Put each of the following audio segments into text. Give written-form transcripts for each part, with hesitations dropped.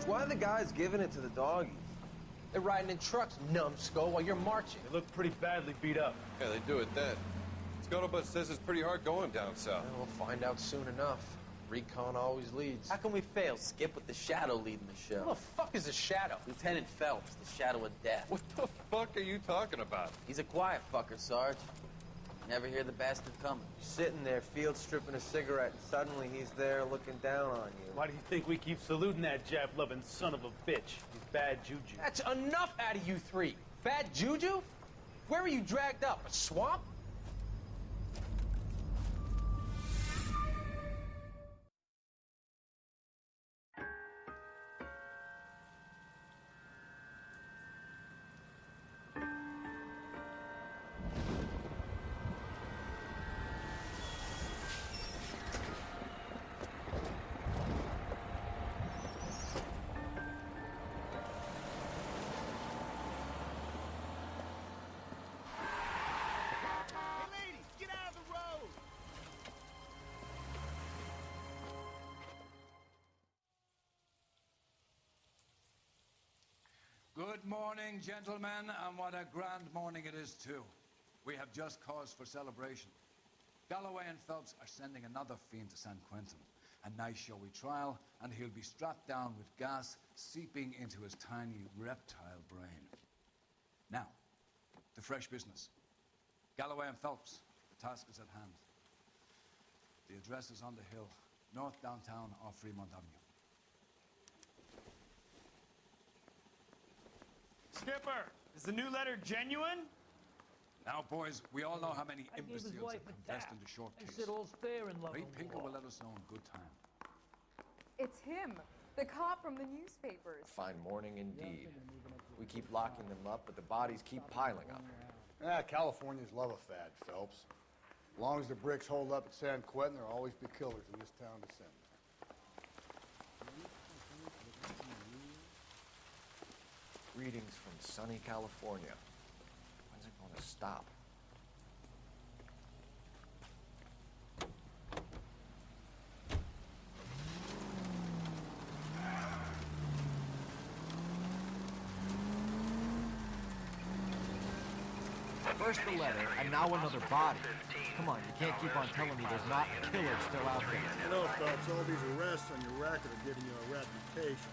Sarge, why are the guys giving it to the doggies? They're riding in trucks, numbskull, while you're marching. They look pretty badly beat up. Yeah, they do at that. Scuttlebutt says it's pretty hard going down south. Well, we'll find out soon enough. Recon always leads. How can we fail? Skip with the Shadow leading the show. Who the fuck is a Shadow? Lieutenant Phelps, the Shadow of Death. What the fuck are you talking about? He's a quiet fucker, Sarge. You never hear the bastard coming. You're sitting there, field stripping a cigarette, and suddenly he's there looking down on you. Why do you think we keep saluting that Jap-loving son of a bitch? He's bad juju. That's enough out of you three. Bad juju? Where were you dragged up? A swamp? Good morning, gentlemen, and what a grand morning it is, too. We have just cause for celebration. Galloway and Phelps are sending another fiend to San Quentin. A nice showy trial, and he'll be strapped down with gas seeping into his tiny reptile brain. Now, to fresh business. Galloway and Phelps, the task is at hand. The address is on the hill, north downtown off Fremont Avenue. Skipper, is the new letter genuine? Now, boys, we all know how many imbeciles have confessed into short case. Said all's fair in love Ray and Pinker war. will let us know in good time. It's him, the cop from the newspapers. Fine morning indeed. We keep locking them up, but the bodies keep piling up. Californians love a fad, Phelps. As long as the bricks hold up at San Quentin, there'll always be killers in this town to send. Greetings from sunny California. When's it going to stop? First the letter, and now another body. Come on, you can't keep on telling me there's not killers still out there. You know, Phelps, all these arrests on your record are giving you a reputation.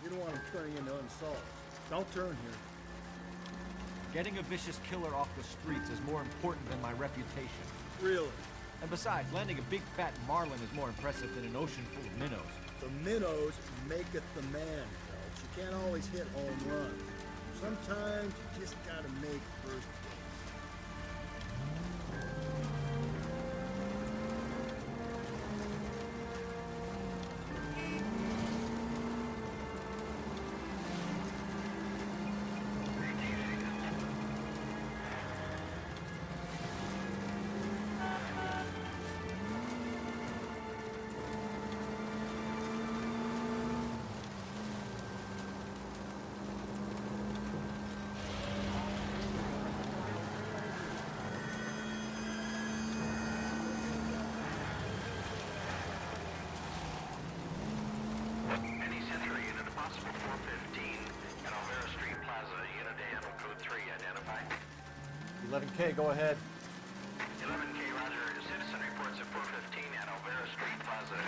You don't want them turning into unsolved. Don't turn here. Getting a vicious killer off the streets is more important than my reputation. Really? And besides, landing a big fat marlin is more impressive than an ocean full of minnows. The minnows maketh the man, Phelps. You can't always hit home runs. Sometimes you just gotta make first base. Unit possible 415 at Alvera Street Plaza. Unit handle code 3 identified. 11K, go ahead. 11K, roger. Citizen reports at 415 at Alvera Street Plaza.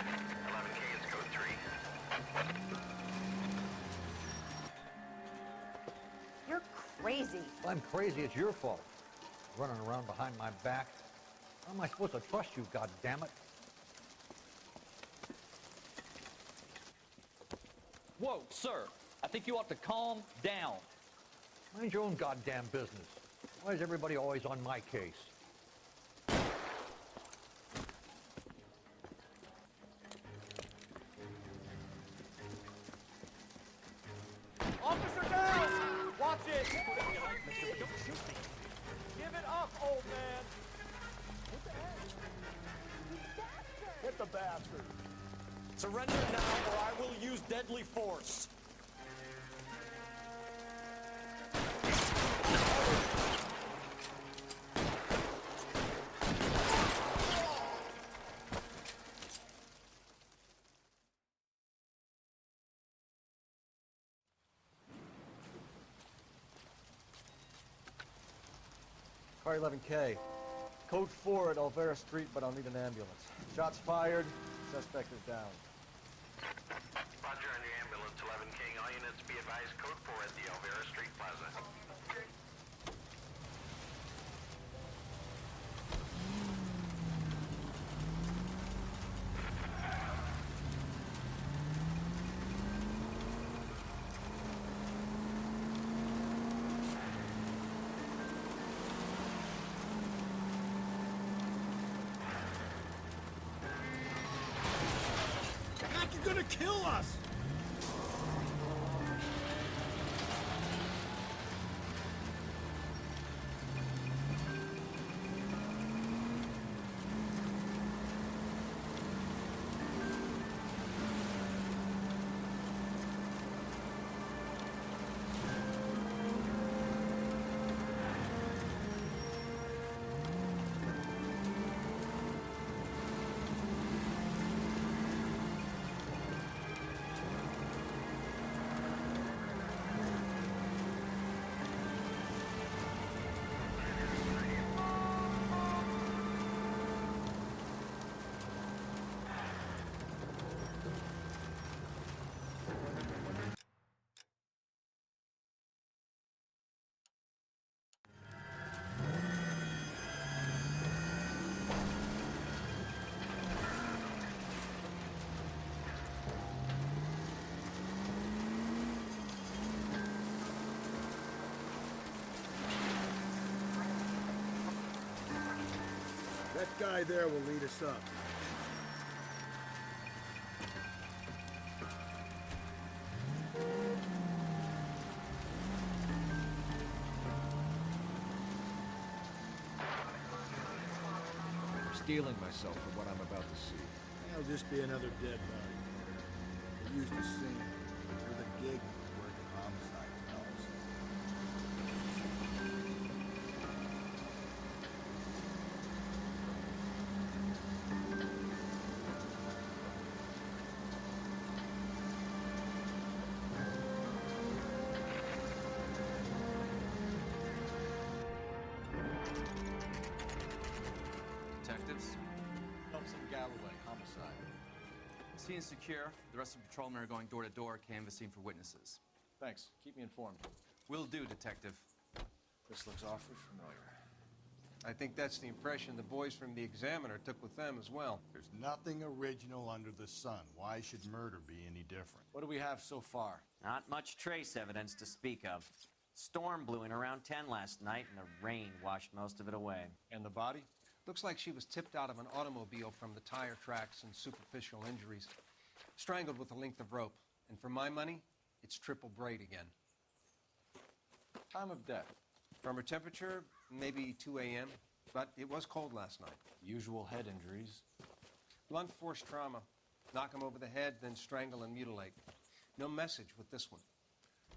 11K is code 3. You're crazy. If I'm crazy, it's your fault. Running around behind my back. How am I supposed to trust you, goddammit? Whoa, sir. I think you ought to calm down. Mind your own goddamn business. Why is everybody always on my case? Officer down! Watch it! Don't shoot me. Give it up, old man. What the heck? Hit the bastard. Surrender now or I will use deadly force. Car 11K. Code 4 at Olvera Street, but I'll need an ambulance. Shots fired. Suspect is down. Roger on the ambulance, 11 King. All units be advised, code 4 at the Elvira Street Plaza. You're gonna kill us! That guy there will lead us up. I'm steeling myself for what I'm about to see. That'll just be another dead body. We're used to seeing it. We're the gig working homicide, fellas. Detectives? Thompson Galloway, homicide. Scene is secure. The rest of the patrolmen are going door to door, canvassing for witnesses. Thanks. Keep me informed. Will do, Detective. This looks awfully familiar. I think that's the impression the boys from the Examiner took with them as well. There's nothing original under the sun. Why should murder be any different? What do we have so far? Not much trace evidence to speak of. Storm blew in around 10 last night, and the rain washed most of it away. And the body? Looks like she was tipped out of an automobile from the tire tracks and superficial injuries. Strangled with a length of rope. And for my money, it's triple braid again. Time of death? From her temperature, maybe 2 a.m., but it was cold last night. Usual head injuries. Blunt force trauma. Knock him over the head, then strangle and mutilate. No message with this one.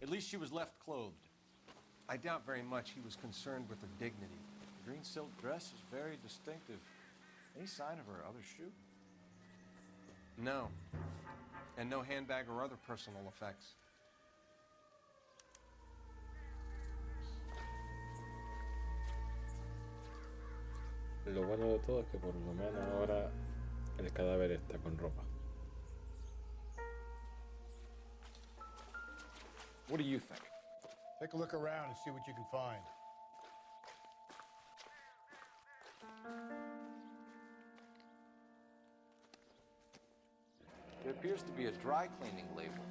At least she was left clothed. I doubt very much he was concerned with her dignity. The green silk dress is very distinctive. Any sign of her other shoe? No. And no handbag or other personal effects. Lo bueno de todo es que por lo menos ahora el cadáver está con ropa. What do you think? Take a look around and see what you can find. There appears to be a dry cleaning label.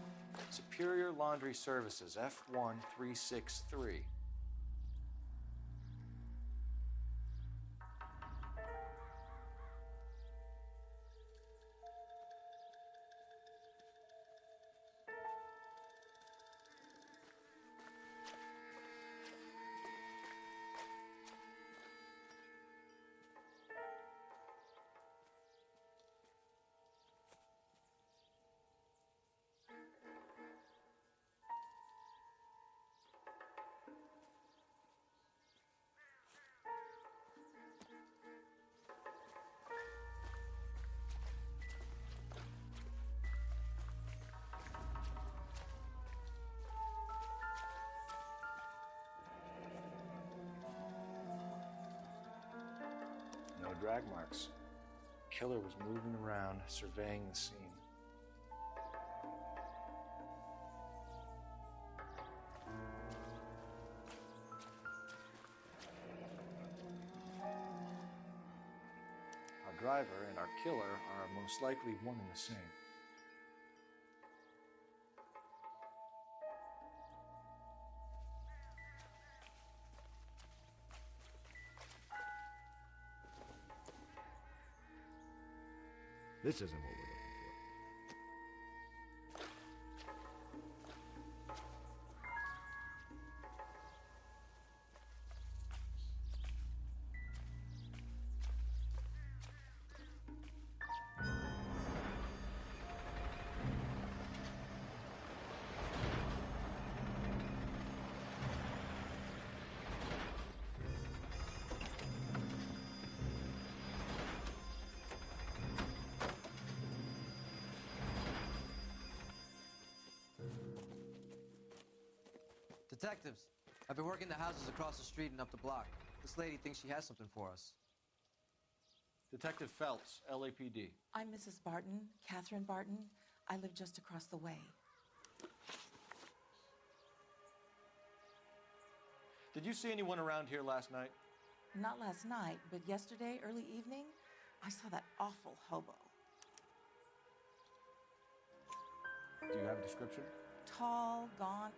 Superior Laundry Services, F1363. drag marks. Killer was moving around, surveying the scene. Our driver and our killer are most likely one and the same. This isn't what we're looking Detectives, I've been working the houses across the street and up the block. This lady thinks she has something for us. Detective Phelps, LAPD. I'm Mrs. Barton, Catherine Barton. I live just across the way. Did you see anyone around here last night? Not last night, but yesterday, early evening, I saw that awful hobo. Do you have a description? Tall, gaunt,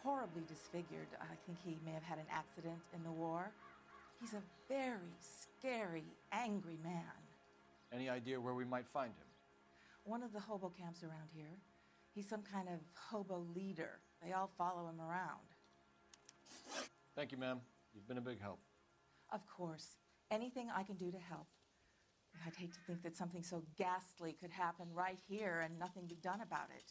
horribly disfigured. I think he may have had an accident in the war. He's a very scary, angry man. Any idea where we might find him? One of the hobo camps around here. He's some kind of hobo leader. They all follow him around. Thank you, ma'am. You've been a big help. Of course. Anything I can do to help. I'd hate to think that something so ghastly could happen right here and nothing be done about it.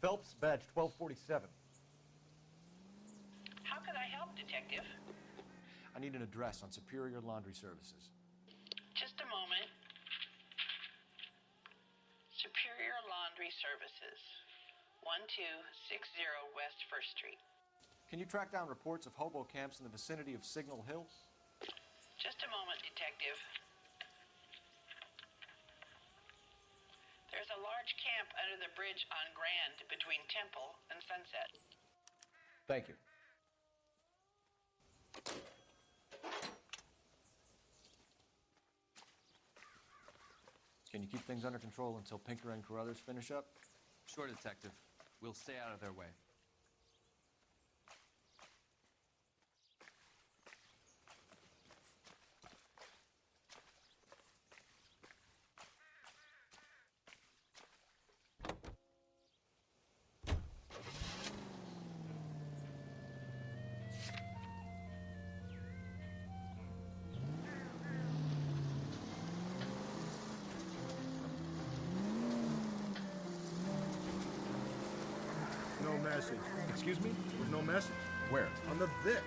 Phelps, badge 1247. How can I help, Detective? I need an address on Superior Laundry Services. Just a moment. Superior Laundry Services, 1260 West 1st Street. Can you track down reports of hobo camps in the vicinity of Signal Hill? Just a moment, Detective. There's a large camp under the bridge on Grand between Temple and Sunset. Thank you. Can you keep things under control until Pinker and Carruthers finish up? Sure, Detective. We'll stay out of their way. No message. Excuse me? There was no message. Where? On the Vic.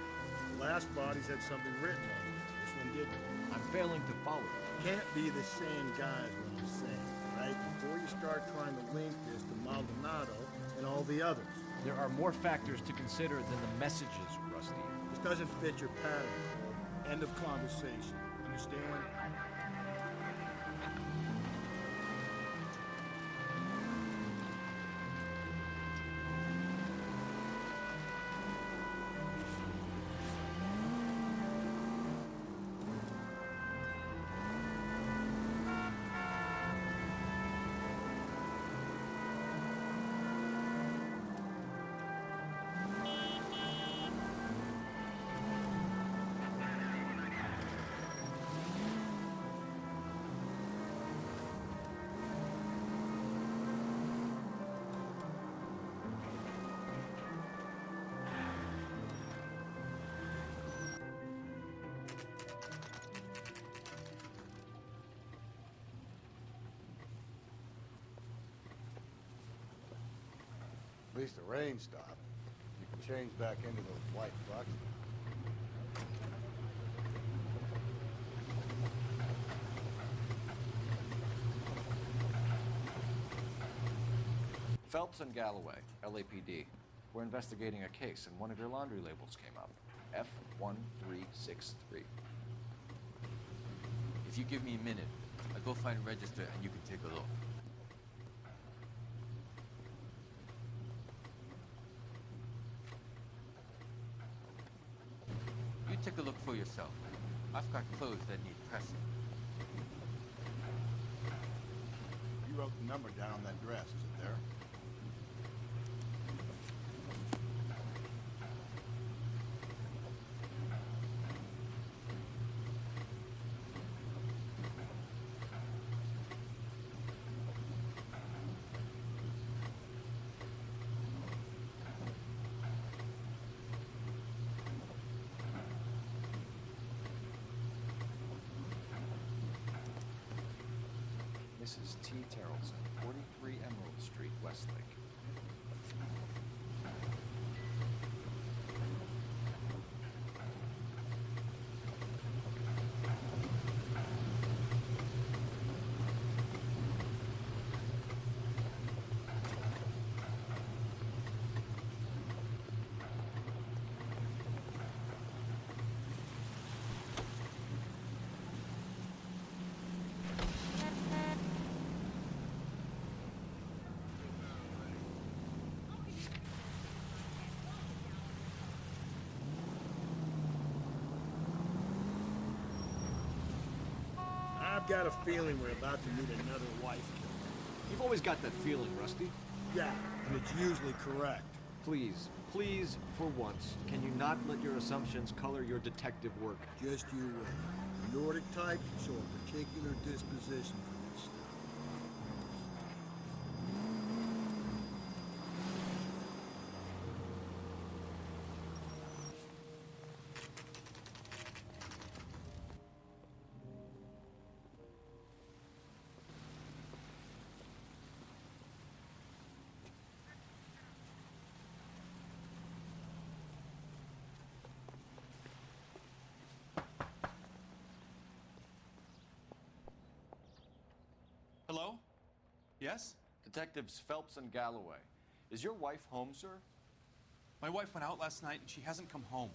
The last bodies had something written on them. This one didn't. I'm failing to follow. Can't be the same guy is what I'm saying, right? Before you start trying to link this to Maldonado and all the others. There are more factors to consider than the messages, Rusty. This doesn't fit your pattern. End of conversation. Understand? At least the rain stopped. You can change back into those white bucks. Phelps and Galloway, LAPD. We're investigating a case, and one of your laundry labels came up. F1363. If you give me a minute, I'll go find a register and you can take a look. You take a look for yourself. I've got clothes that need pressing. You wrote the number down on that dress, is it there? Mrs. T. Terrelson, 43 Emerald Street, Westlake. I've got a feeling we're about to meet another wife. You've always got that feeling, Rusty. Yeah, and it's usually correct. Please, please, for once, can you not let your assumptions color your detective work? Just you wait. The Nordic type show a particular disposition for this stuff. Hello? Yes? Detectives Phelps and Galloway. Is your wife home, sir? My wife went out last night and she hasn't come home.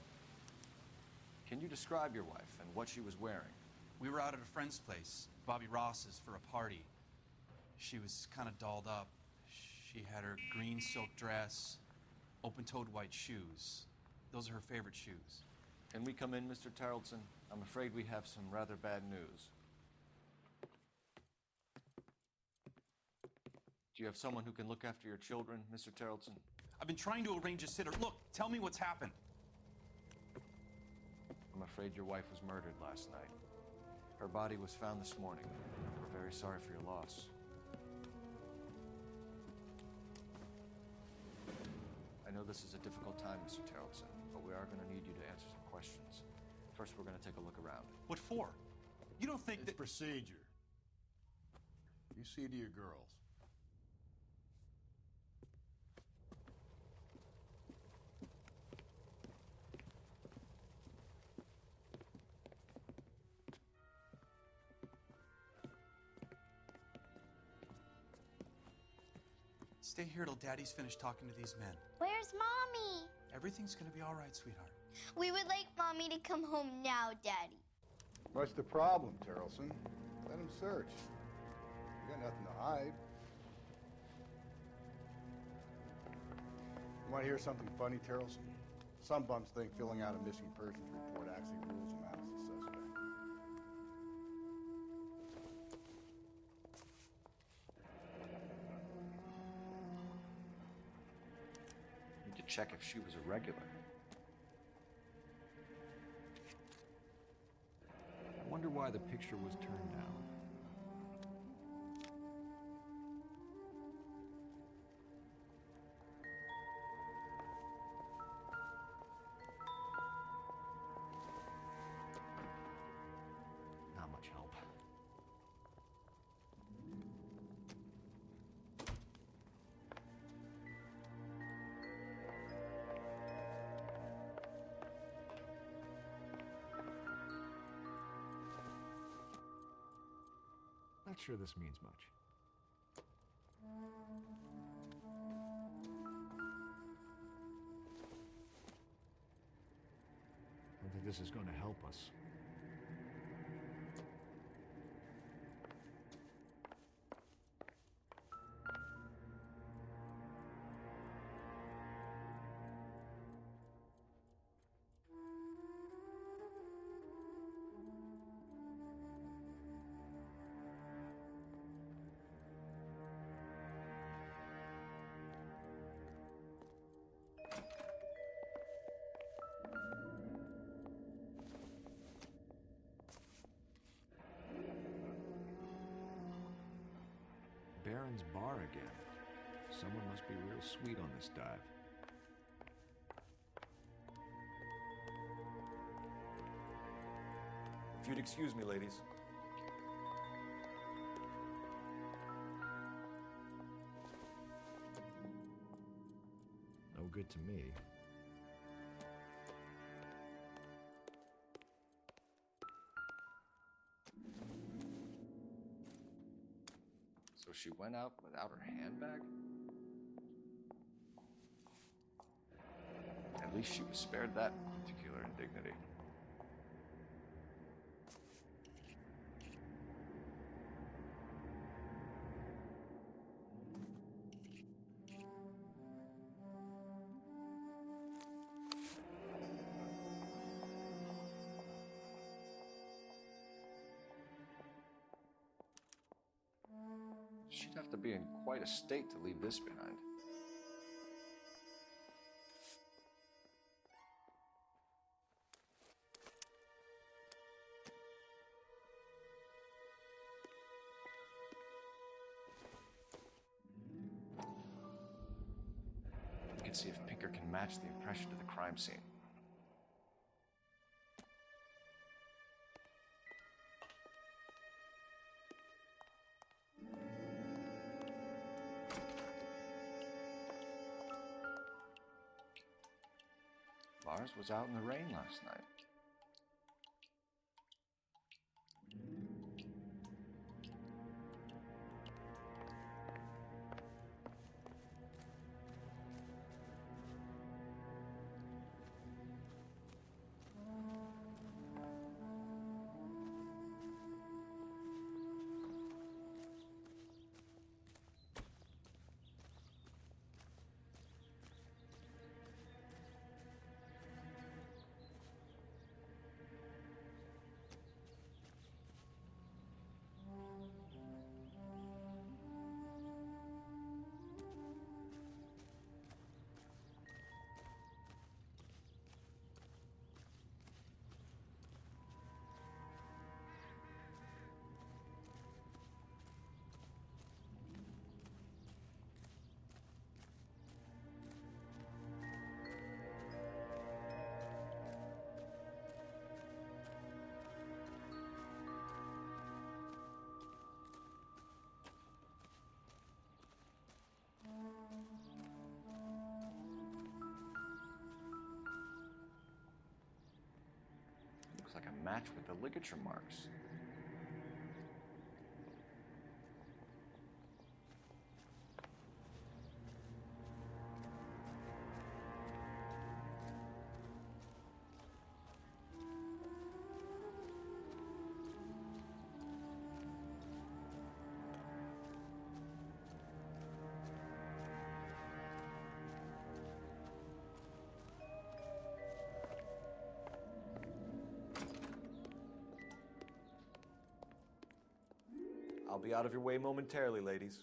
Can you describe your wife and what she was wearing? We were out at a friend's place, Bobby Ross's, for a party. She was kind of dolled up. She had her green silk dress, open-toed white shoes. Those are her favorite shoes. Can we come in, Mr. Tarleton? I'm afraid we have some rather bad news. Do you have someone who can look after your children, Mr. Tarleton? I've been trying to arrange a sitter. Look, tell me what's happened. I'm afraid your wife was murdered last night. Her body was found this morning. We're very sorry for your loss. I know this is a difficult time, Mr. Tarleton, but we are going to need you to answer some questions. First, we're going to take a look around. What for? You don't think It's procedure. You see to your girls. Stay here till Daddy's finished talking to these men. Where's Mommy? Everything's gonna be all right, sweetheart. We would like Mommy to come home now, Daddy. What's the problem, Terrelson? Let him search. You got nothing to hide. You want to hear something funny, Terrelson? Some bums think filling out a missing persons report actually rules them out as a suspect. Need to check if she was a regular. I wonder why the picture was turned down. Not much help. Not sure this means much. think this is going to help us. Baron's bar again. Someone must be real sweet on this dive. If you'd excuse me, ladies. No good to me. So she went out without her handbag? At least she was spared that particular indignity. She'd have to be in quite a state to leave this behind. We can see if Pinker can match the impression to the crime scene. Lars was out in the rain last night. Looks like a match with the ligature marks. I'll be out of your way momentarily, ladies.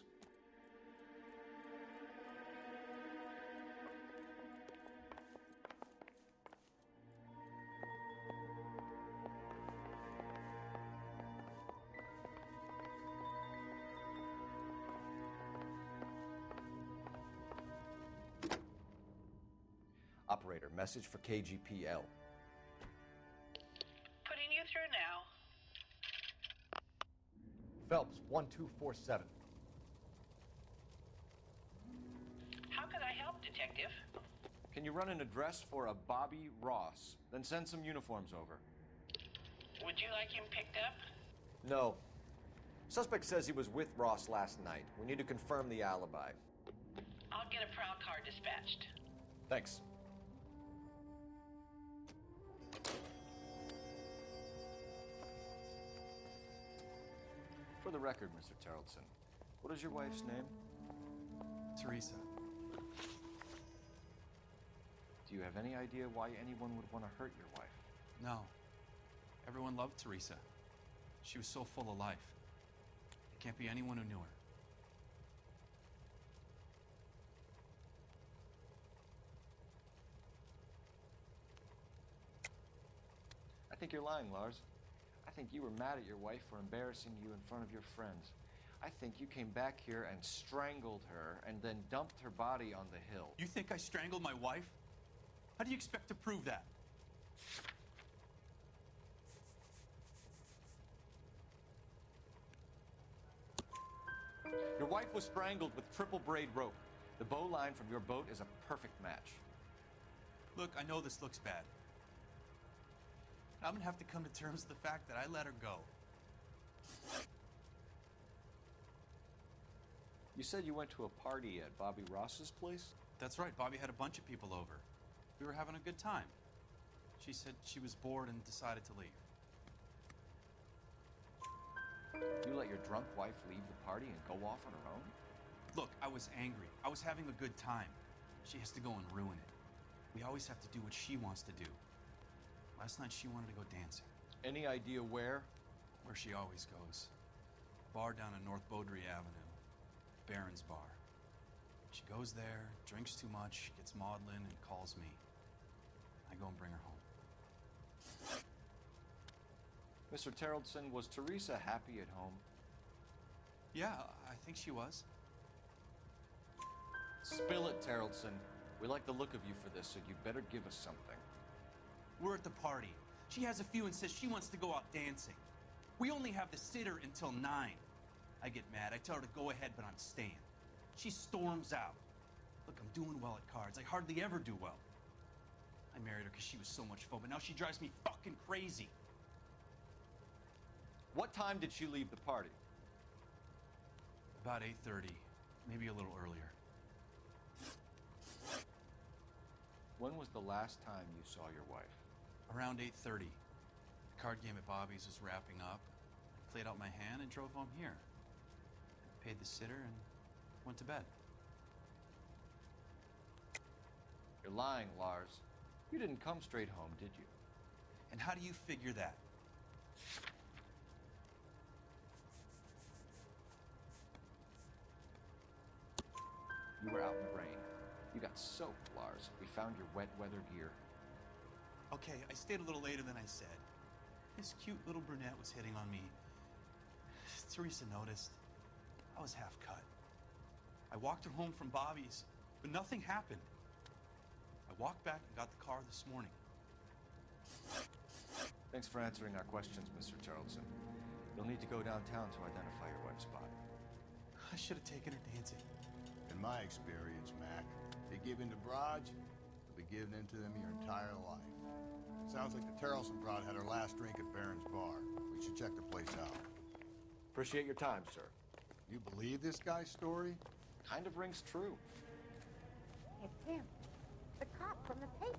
Operator, message for KGPL. Putting you through now. Phelps, 1247. How can I help, Detective? Can you run an address for a Bobby Ross? Then send some uniforms over. Would you like him picked up? No. Suspect says he was with Ross last night. We need to confirm the alibi. I'll get a prowl car dispatched. Thanks. For the record, Mr. Terrellson, what is your wife's name? Teresa. Do you have any idea why anyone would want to hurt your wife? No. Everyone loved Teresa. She was so full of life. It can't be anyone who knew her. I think you're lying, Lars. I think you were mad at your wife for embarrassing you in front of your friends. I think you came back here and strangled her and then dumped her body on the hill. You think I strangled my wife? How do you expect to prove that? Your wife was strangled with triple braid rope. The bow line from your boat is a perfect match. Look, I know this looks bad. I'm gonna have to come to terms with the fact that I let her go. You said you went to a party at Bobby Ross's place? That's right, Bobby had a bunch of people over. We were having a good time. She said she was bored and decided to leave. You let your drunk wife leave the party and go off on her own? Look, I was angry. I was having a good time. She has to go and ruin it. We always have to do what she wants to do. Last night she wanted to go dancing. Any idea where? Where she always goes. A bar down on North Beaudry Avenue. Barron's Bar. She goes there, drinks too much, gets maudlin, and calls me. I go and bring her home. Mr. Terrellson, was Teresa happy at home? Yeah, I think she was. Spill it, Terrellson. We like the look of you for this, so you better give us something. We're at the party. She has a few and says she wants to go out dancing. We only have the sitter until 9. I get mad. I tell her to go ahead, but I'm staying. She storms out. Look, I'm doing well at cards. I hardly ever do well. I married her because she was so much fun, but now she drives me fucking crazy. What time did she leave the party? About 8:30, maybe a little earlier. When was the last time you saw your wife? Around 8:30. The card game at Bobby's was wrapping up. I played out my hand and drove home here. I paid the sitter and went to bed. You're lying, Lars. You didn't come straight home, did you? And how do you figure that? You were out in the rain. You got soaked, Lars. We found your wet weather gear. Okay, I stayed a little later than I said. This cute little brunette was hitting on me. Teresa noticed. I was half cut. I walked her home from Bobby's, but nothing happened. I walked back and got the car this morning. Thanks for answering our questions, Mr. Terrellson. You'll need to go downtown to identify your wife's body. I should have taken her dancing. In my experience, Mac, they give in to broads, they'll be giving in to them your entire life. Sounds like the Terrellson broad had her last drink at Barron's Bar. We should check the place out. Appreciate your time, sir. You believe this guy's story? Kind of rings true. It's him, the cop from the papers.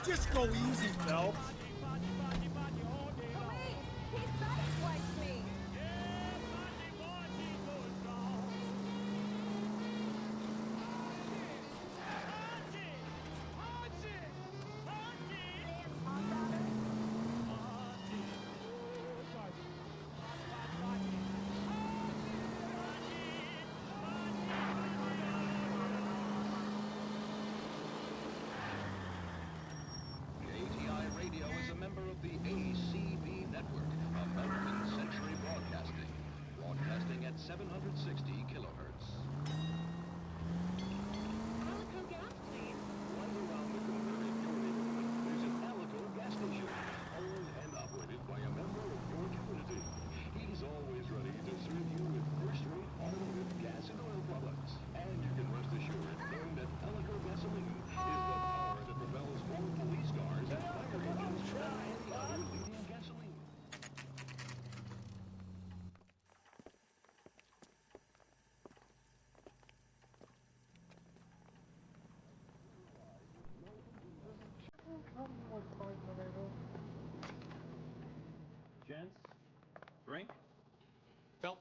Just go easy, Phelps. Radio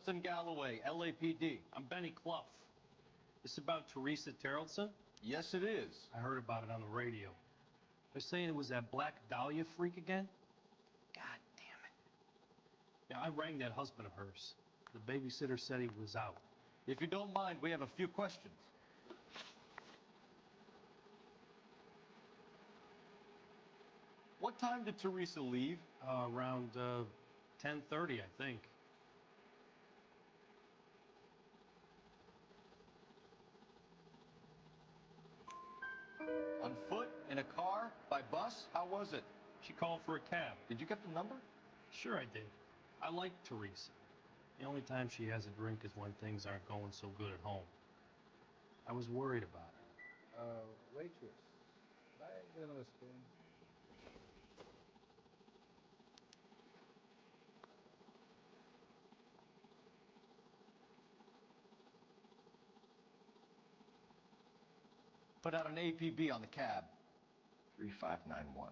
Terrellson Galloway, LAPD. I'm Benny Clough. This about Teresa Terrellson? Yes, it is. I heard about it on the radio. They're saying it was that Black Dahlia freak again? God damn it. Yeah, I rang that husband of hers. The babysitter said he was out. If you don't mind, we have a few questions. What time did Teresa leave? Around 10:30, I think. On foot? In a car? By bus? How was it? She called for a cab. Did you get the number? Sure I did. I like Teresa. The only time she has a drink is when things aren't going so good at home. I was worried about her. Waitress, can I get another spoon? Put out an APB on the cab. 3591.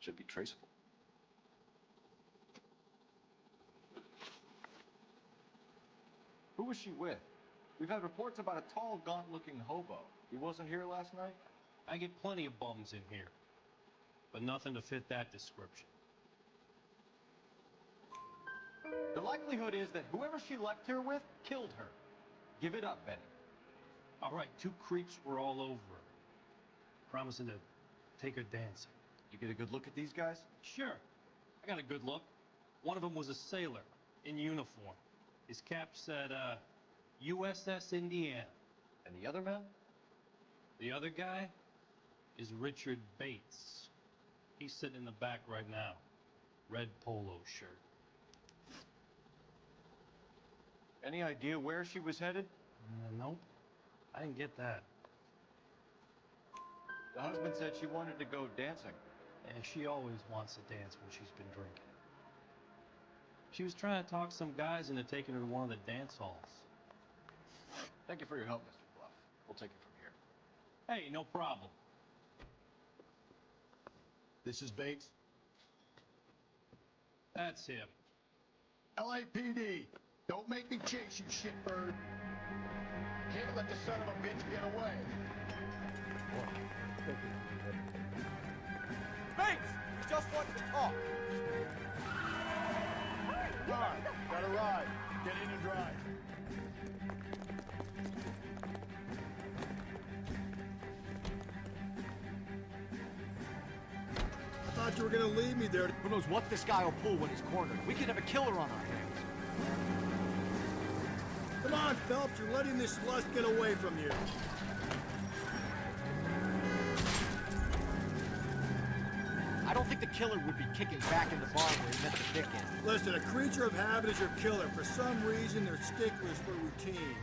Should be traceable. Who was she with? We've had reports about a tall, gaunt-looking hobo. He wasn't here last night? I get plenty of bums in here, but nothing to fit that description. The likelihood is that whoever she left here with killed her. Give it up, Benny. All right, 2 creeps were all over her, promising to take her dancing. You get a good look at these guys? Sure. I got a good look. One of them was a sailor in uniform. His cap said, USS Indiana. And the other man? The other guy is Richard Bates. He's sitting in the back right now. Red polo shirt. Any idea where she was headed? Nope. I didn't get that. The husband said she wanted to go dancing. And she always wants to dance when she's been drinking. She was trying to talk some guys into taking her to one of the dance halls. Thank you for your help, Mr. Bluff. We'll take it from here. Hey, no problem. This is Bates? That's him. LAPD, don't make me chase you, shitbird. Can't let the son of a bitch get away. Bates! We just want to talk. All right, got a ride. Get in and drive. I thought you were gonna leave me there. Who knows what this guy will pull when he's cornered? We could have a killer on our hands. Come on, Phelps, you're letting this lust get away from you. I don't think the killer would be kicking back in the bar where he met the dick in. Listen, a creature of habit is your killer. For some reason, they're sticklers for routine.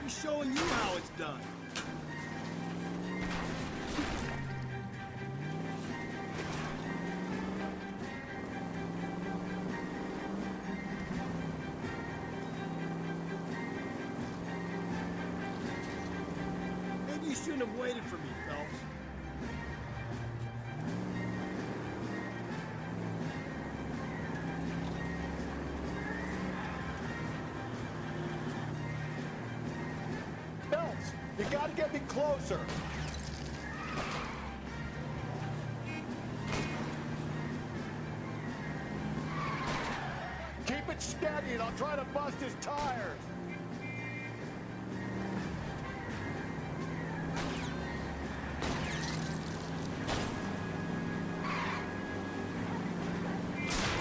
He's showing you how it's done. Maybe you shouldn't have waited for me, Phelps. Phelps, you gotta get me closer. Keep it steady and I'll try to bust his tires.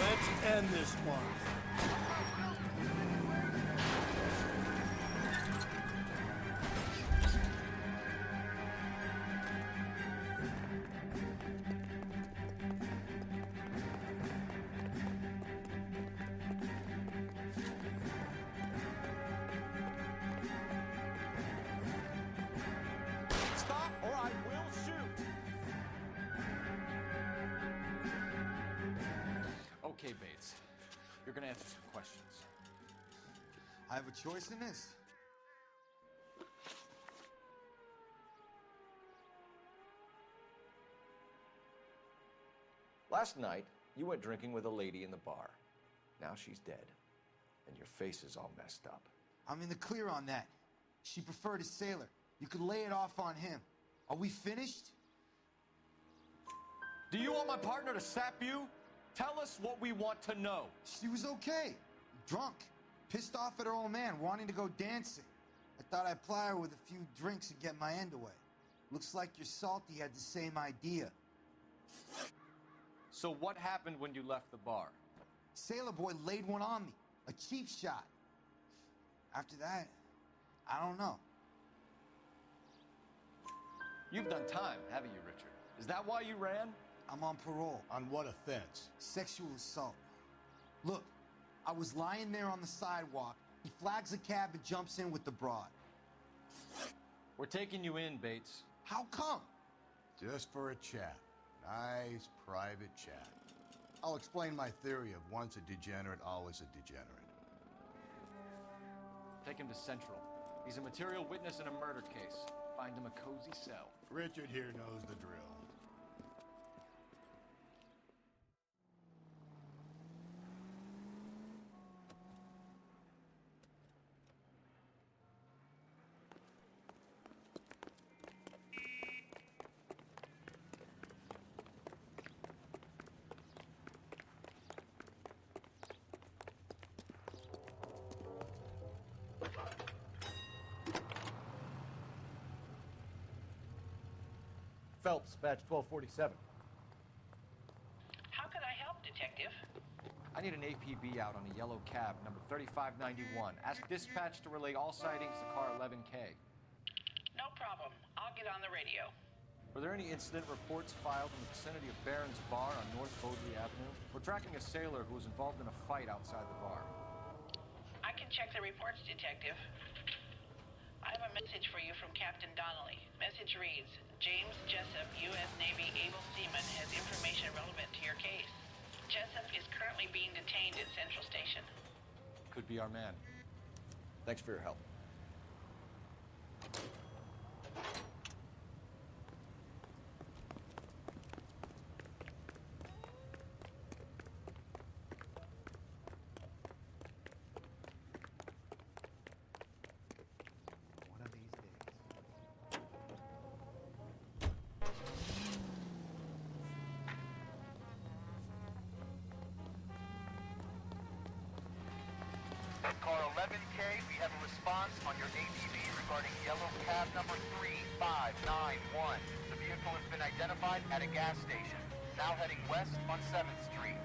Let's end this one. You're gonna answer some questions. I have a choice in this? Last night, you went drinking with a lady in the bar. Now she's dead, and your face is all messed up. I'm in the clear on that. She preferred a sailor. You could lay it off on him. Are we finished? Do you want my partner to sap you? Tell us what we want to know. She was okay. Drunk. Pissed off at her old man, wanting to go dancing. I thought I'd ply her with a few drinks and get my end away. Looks like your salty had the same idea. So what happened when you left the bar? Sailor boy laid one on me. A cheap shot. After that, I don't know. You've done time, haven't you, Richard? Is that why you ran? I'm on parole. On what offense? Sexual assault. Look, I was lying there on the sidewalk. He flags a cab and jumps in with the broad. We're taking you in, Bates. How come? Just for a chat. Nice private chat. I'll explain my theory of once a degenerate, always a degenerate. Take him to Central. He's a material witness in a murder case. Find him a cozy cell. Richard here knows the drill. Phelps, badge 1247. How could I help, Detective? I need an APB out on a yellow cab, number 3591. Ask dispatch to relay all sightings to car 11K. No problem. I'll get on the radio. Were there any incident reports filed in the vicinity of Barron's Bar on North Beaudry Avenue? We're tracking a sailor who was involved in a fight outside the bar. I can check the reports, Detective. I have a message for you from Captain Donnelly. Message reads, James Jessup, U.S. Navy able seaman, has information relevant to your case. Jessup is currently being detained at Central Station. Could be our man. Thanks for your help. Car 11K, we have a response on your APB regarding yellow cab number 3591. The vehicle has been identified at a gas station. Now heading west on 7th Street.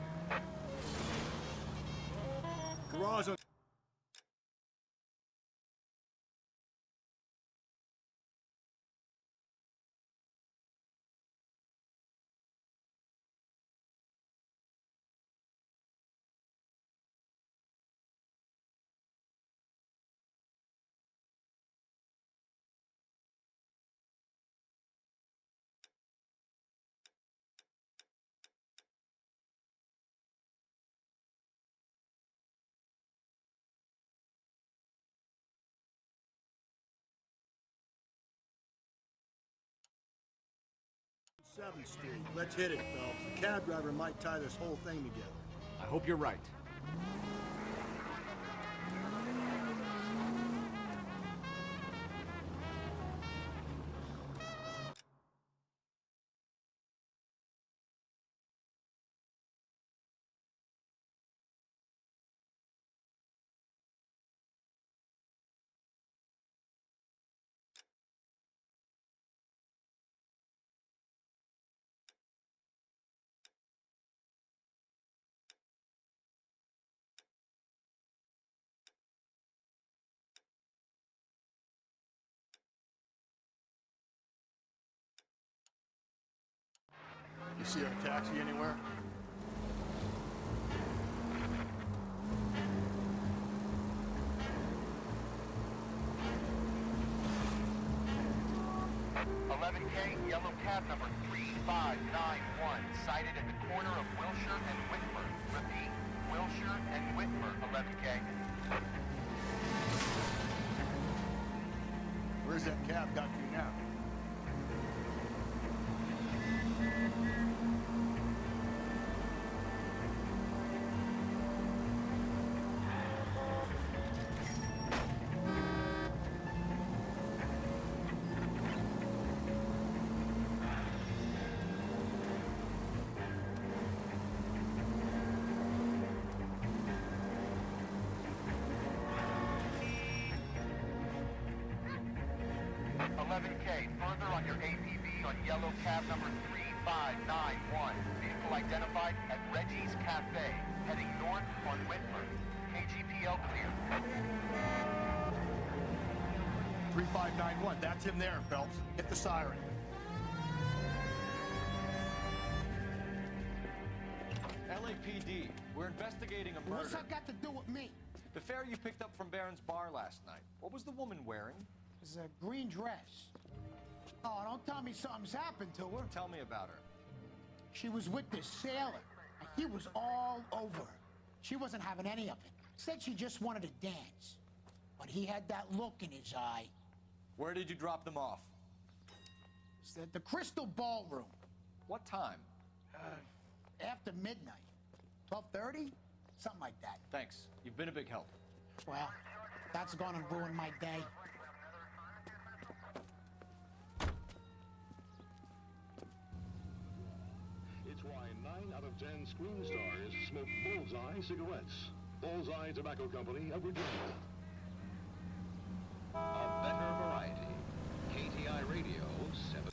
Garage on... Seventh Street. Let's hit it, Phelps. The cab driver might tie this whole thing together. I hope you're right. You see our taxi anywhere? Yellow cab number 3591, sighted at the corner of Wilshire and Whitford. Repeat, Wilshire and Whitmer, 11K. Where's that cab got you now? Further on your APB on yellow cab number 3591. Vehicle identified at Reggie's Cafe, heading north on Whitmer. KGPL clear. 3591, that's him there, Phelps. Hit the siren. LAPD, we're investigating a murder. What's that got to do with me? The fare you picked up from Barron's bar last night. What was the woman wearing? It was a green dress. Oh, don't tell me something's happened to her. Tell me about her. She was with this sailor, and he was all over her. She wasn't having any of it. Said she just wanted to dance. But he had that look in his eye. Where did you drop them off? It's the Crystal Ballroom. What time? After midnight. 12:30? Something like that. Thanks. You've been a big help. Well, that's gonna ruin my day. It's why 9 out of 10 screen stars smoke Bullseye cigarettes. Bullseye Tobacco Company of Virginia. A better variety. KTI Radio 7.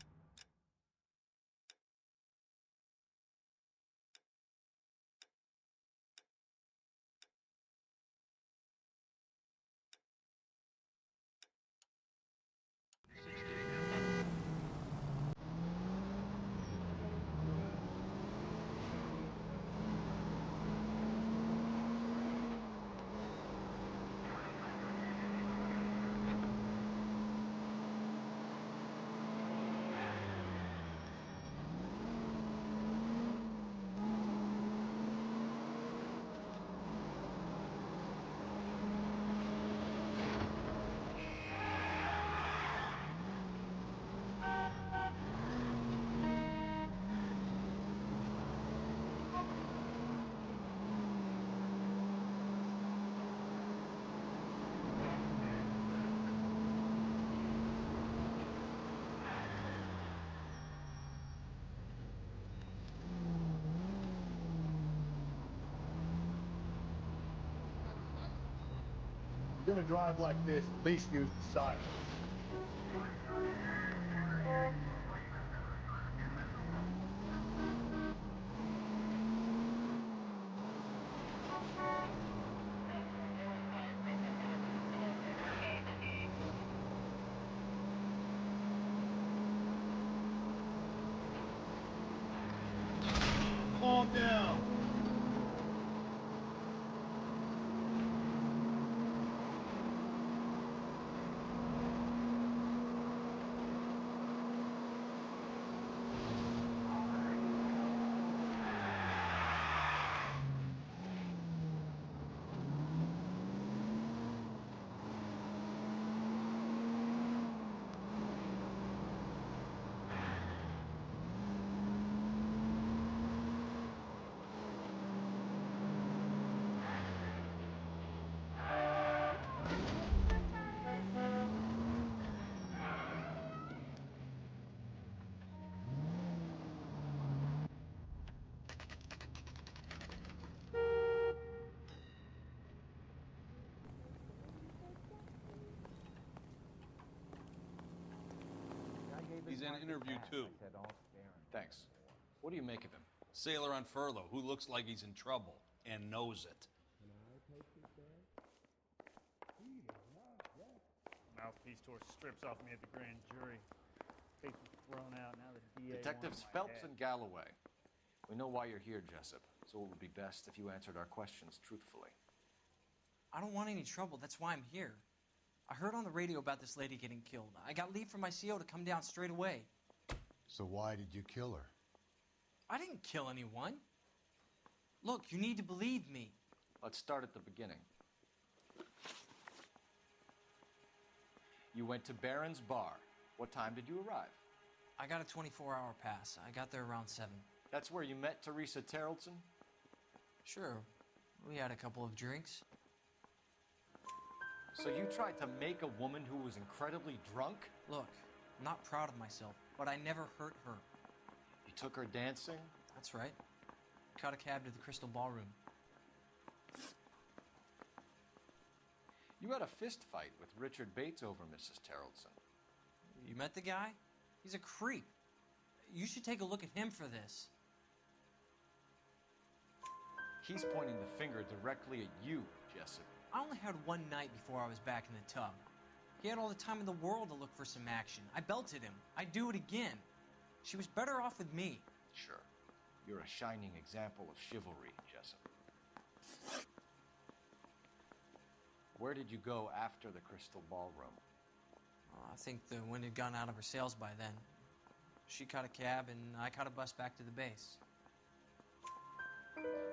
If you're gonna drive like this, at least use the siren. Calm down. He's in interview too. Thanks. What do you make of him? Sailor on furlough who looks like he's in trouble and knows it. Mouthpiece tore strips off me at the grand jury. Face was thrown out. Now the DA. Detectives wants my Phelps head. and Galloway. We know why you're here, Jessup, so it would be best if you answered our questions truthfully. I don't want any trouble. That's why I'm here. I heard on the radio about this lady getting killed. I got leave from my CO to come down straight away. So why did you kill her? I didn't kill anyone. Look, you need to believe me. Let's start at the beginning. You went to Baron's Bar. What time did you arrive? I got a 24-hour pass. I got there around 7. That's where you met Teresa Terrellson? Sure. We had a couple of drinks. So you tried to make a woman who was incredibly drunk? Look, I'm not proud of myself, but I never hurt her. You took her dancing? That's right. Caught a cab to the Crystal Ballroom. You had a fist fight with Richard Bates over Mrs. Terrellson. You met the guy? He's a creep. You should take a look at him for this. He's pointing the finger directly at you, Jessup. I only had one night before I was back in the tub. He had all the time in the world to look for some action. I belted him. I'd do it again. She was better off with me. Sure. You're a shining example of chivalry, Jessup. Where did you go after the Crystal Ballroom? I think the wind had gone out of her sails by then. She caught a cab, and I caught a bus back to the base.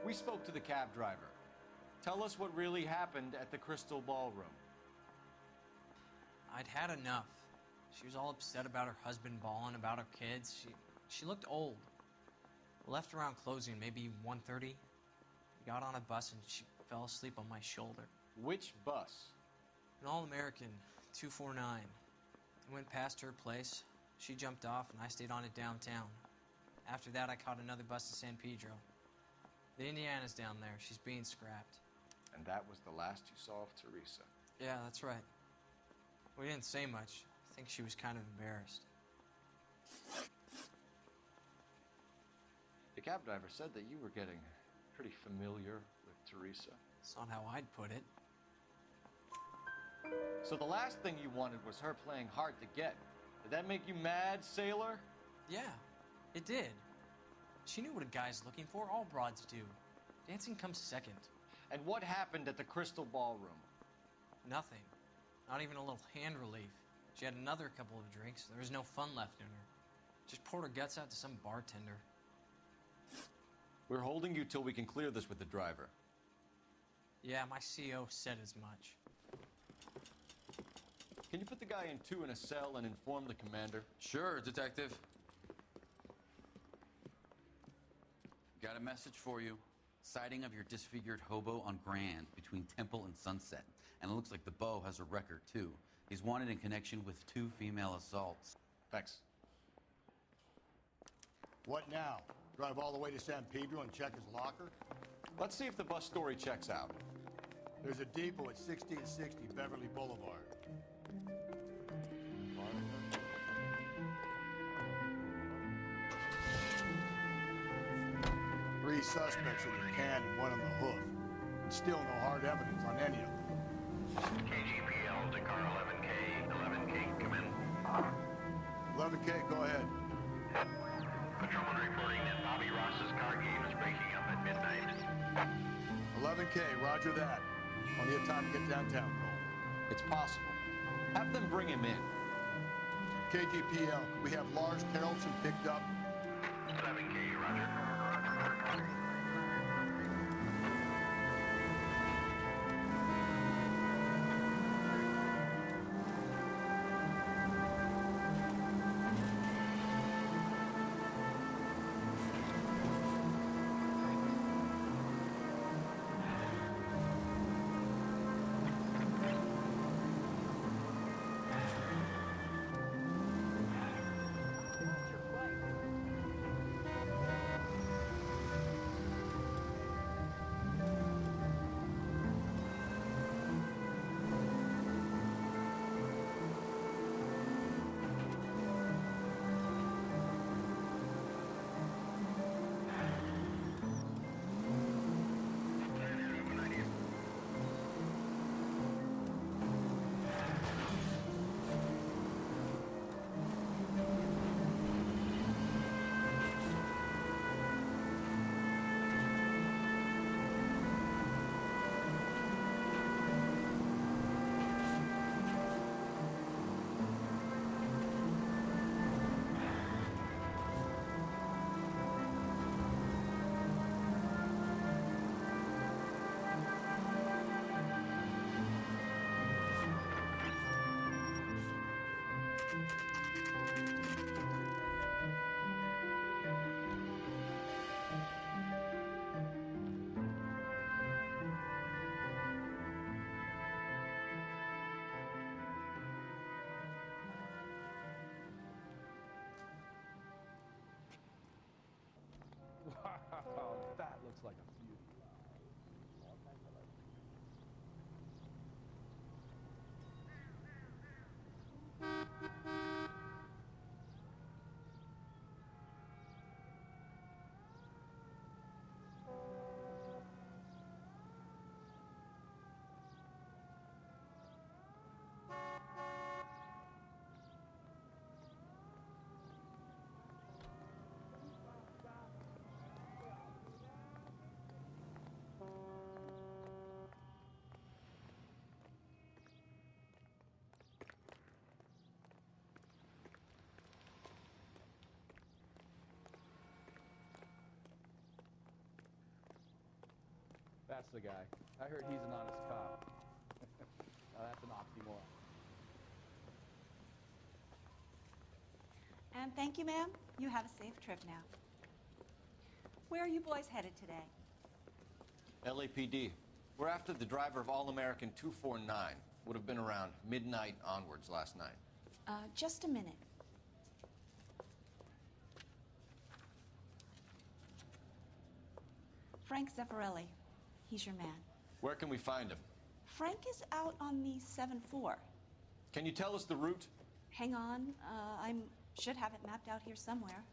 We spoke to the cab driver. Tell us what really happened at the Crystal Ballroom. I'd had enough. She was all upset about her husband bawling about her kids. She looked old. Left around closing, maybe 1:30. We got on a bus, and she fell asleep on my shoulder. Which bus? An All-American, 249. I went past her place. She jumped off, and I stayed on it downtown. After that, I caught another bus to San Pedro. The Indiana's down there. She's being scrapped. And that was the last you saw of Teresa? Yeah, that's right. We didn't say much. I think she was kind of embarrassed. The cab driver said that you were getting pretty familiar with Teresa. That's not how I'd put it. So the last thing you wanted was her playing hard to get. Did that make you mad, sailor? Yeah, it did. She knew what a guy's looking for. All broads do. Dancing comes second. And what happened at the Crystal Ballroom? Nothing. Not even a little hand relief. She had another couple of drinks. There was no fun left in her. Just poured her guts out to some bartender. We're holding you till we can clear this with the driver. Yeah, my CO said as much. Can you put the guy in 2 in a cell and inform the commander? Sure, Detective. Got a message for you. Sighting of your disfigured hobo on Grand between Temple and Sunset. And it looks like the beau has a record, too. He's wanted in connection with 2 female assaults. Thanks. What now? Drive all the way to San Pedro and check his locker? Let's see if the bus story checks out. There's a depot at 1660 Beverly Boulevard. Three suspects in the can and one on the hoof. And still no hard evidence on any of them. KGPL to car 11K. 11K, come in. 11K, go ahead. Patrolman reporting that Bobby Ross's car game is breaking up at midnight. 11K, roger that. Plenty of time to get downtown, Cole. It's possible. Have them bring him in. KGPL, we have Lars Terrellson picked up. 11K, roger. looks like a feud. That's the guy. I heard he's an honest cop. Now that's an oxymoron. And thank you, ma'am. You have a safe trip now. Where are you boys headed today? LAPD. We're after the driver of All-American 249. Would have been around midnight onwards last night. Just a minute. Frank Zeffirelli. He's your man. Where can we find him? Frank is out on the 7-4. Can you tell us the route? Hang on. I should have it mapped out here somewhere.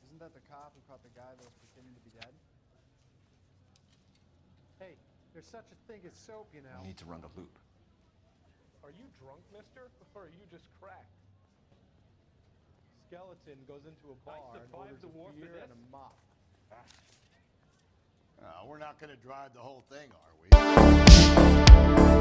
Isn't that the cop who caught the guy that was pretending to be dead? Hey, there's such a thing as soap, you know. We need to run the loop. Are you drunk, mister? Or are you just cracked? Skeleton goes into a bar and orders a beer and a mop. We're not going to drive the whole thing, are we?